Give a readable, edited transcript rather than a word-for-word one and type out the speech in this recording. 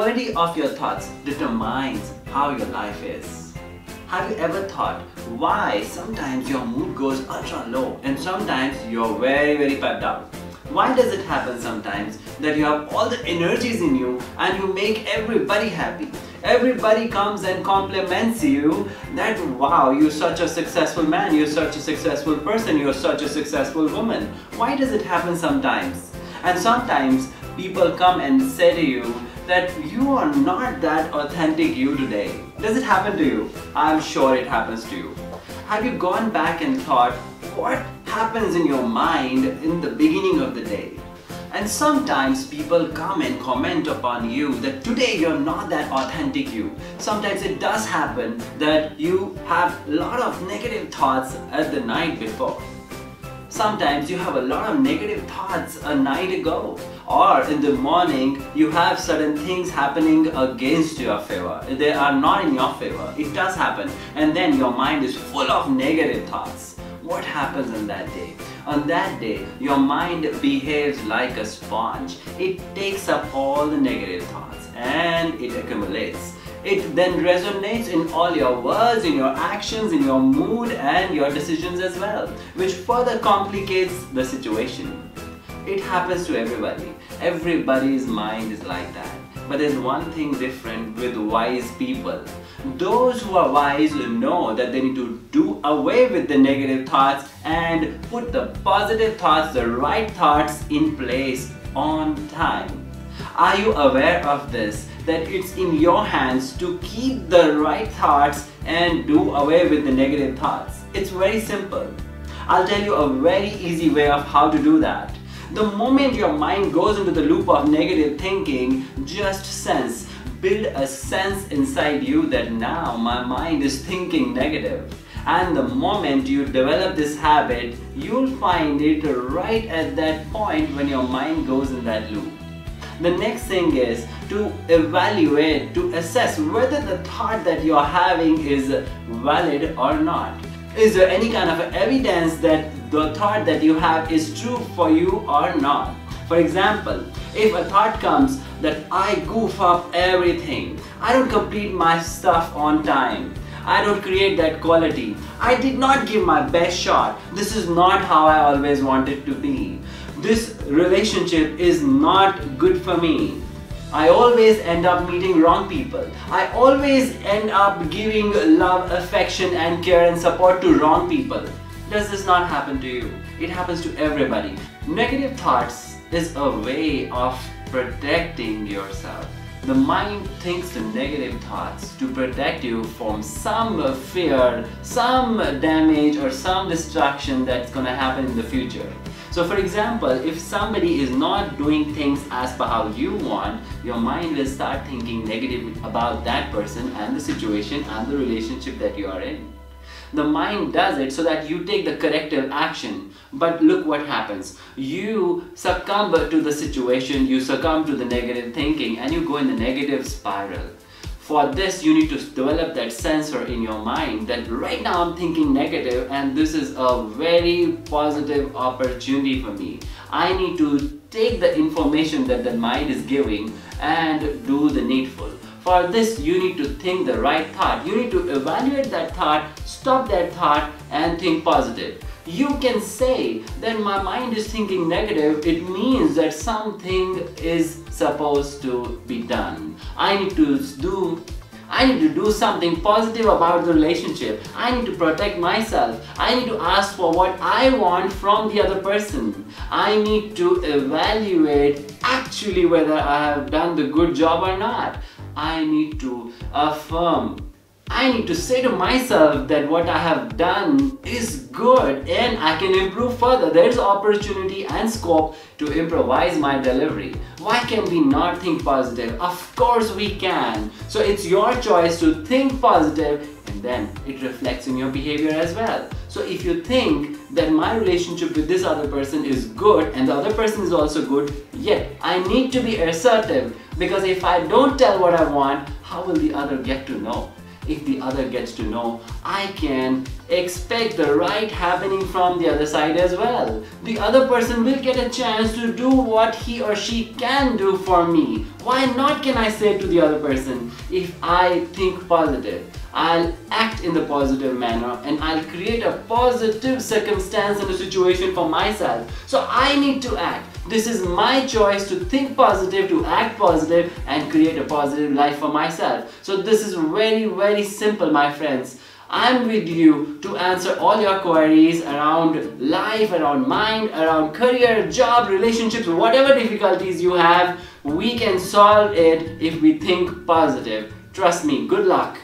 quality of your thoughts determines how your life is. Have you ever thought why sometimes your mood goes ultra low and sometimes you're very pepped up? Why does it happen sometimes that you have all the energies in you and you make everybody happy? Everybody comes and compliments you that wow, you're such a successful man, you're such a successful person, you're such a successful woman. Why does it happen sometimes? And sometimes people come and say to you that you are not that authentic you today. Does it happen to you? I'm sure it happens to you. Have you gone back and thought what happens in your mind in the beginning of the day? And sometimes people come and comment upon you that today you're not that authentic you. Sometimes it does happen that you have a lot of negative thoughts at the night before. Sometimes you have a lot of negative thoughts a night ago, or in the morning you have certain things happening against your favor. They are not in your favor. It does happen, and then your mind is full of negative thoughts. What happens on that day? On that day, your mind behaves like a sponge. It takes up all the negative thoughts and it accumulates. It then resonates in all your words, in your actions, in your mood and your decisions as well, which further complicates the situation. It happens to everybody. Everybody's mind is like that. But there's one thing different with wise people. Those who are wise know that they need to do away with the negative thoughts and put the positive thoughts, the right thoughts in place on time. Are you aware of this? That it's in your hands to keep the right thoughts and do away with the negative thoughts. It's very simple. I'll tell you a very easy way of how to do that. The moment your mind goes into the loop of negative thinking, just build a sense inside you that now my mind is thinking negative. And the moment you develop this habit, you'll find it right at that point when your mind goes in that loop. The next thing is to evaluate, to assess whether the thought that you're having is valid or not. Is there any kind of evidence that the thought that you have is true for you or not? For example, if a thought comes that I goof up everything, I don't complete my stuff on time, I don't create that quality, I did not give my best shot, this is not how I always wanted to be, this relationship is not good for me, I always end up meeting wrong people, I always end up giving love, affection and care and support to wrong people. Does this not happen to you? It happens to everybody. Negative thoughts is a way of protecting yourself. The mind thinks the negative thoughts to protect you from some fear, some damage or some destruction that's going to happen in the future. So for example, if somebody is not doing things as per how you want, your mind will start thinking negative about that person and the situation and the relationship that you are in. The mind does it so that you take the corrective action. But look what happens. You succumb to the situation, you succumb to the negative thinking and you go in the negative spiral. For this, you need to develop that sensor in your mind that right now I'm thinking negative and this is a very positive opportunity for me. I need to take the information that the mind is giving and do the needful. For this, you need to think the right thought. You need to evaluate that thought, stop that thought and think positive. You can say that my mind is thinking negative, it means that something is supposed to be done. I need to do something positive about the relationship. I need to protect myself. I need to ask for what I want from the other person. I need to evaluate actually whether I have done the good job or not. I need to affirm. I need to say to myself that what I have done is good and I can improve further. There is opportunity and scope to improvise my delivery. Why can we not think positive? Of course we can. So it's your choice to think positive and then it reflects in your behavior as well. So if you think that my relationship with this other person is good and the other person is also good, yet I need to be assertive because if I don't tell what I want, how will the other get to know? if the other gets to know, I can expect the right happening from the other side as well. The other person will get a chance to do what he or she can do for me. Why not, can I say to the other person? If I think positive, I'll act in the positive manner and I'll create a positive circumstance and a situation for myself. So I need to act. This is my choice to think positive, to act positive and create a positive life for myself. So this is very, very simple, my friends. I'm with you to answer all your queries around life, around mind, around career, job, relationships, whatever difficulties you have, we can solve it if we think positive. Trust me, good luck.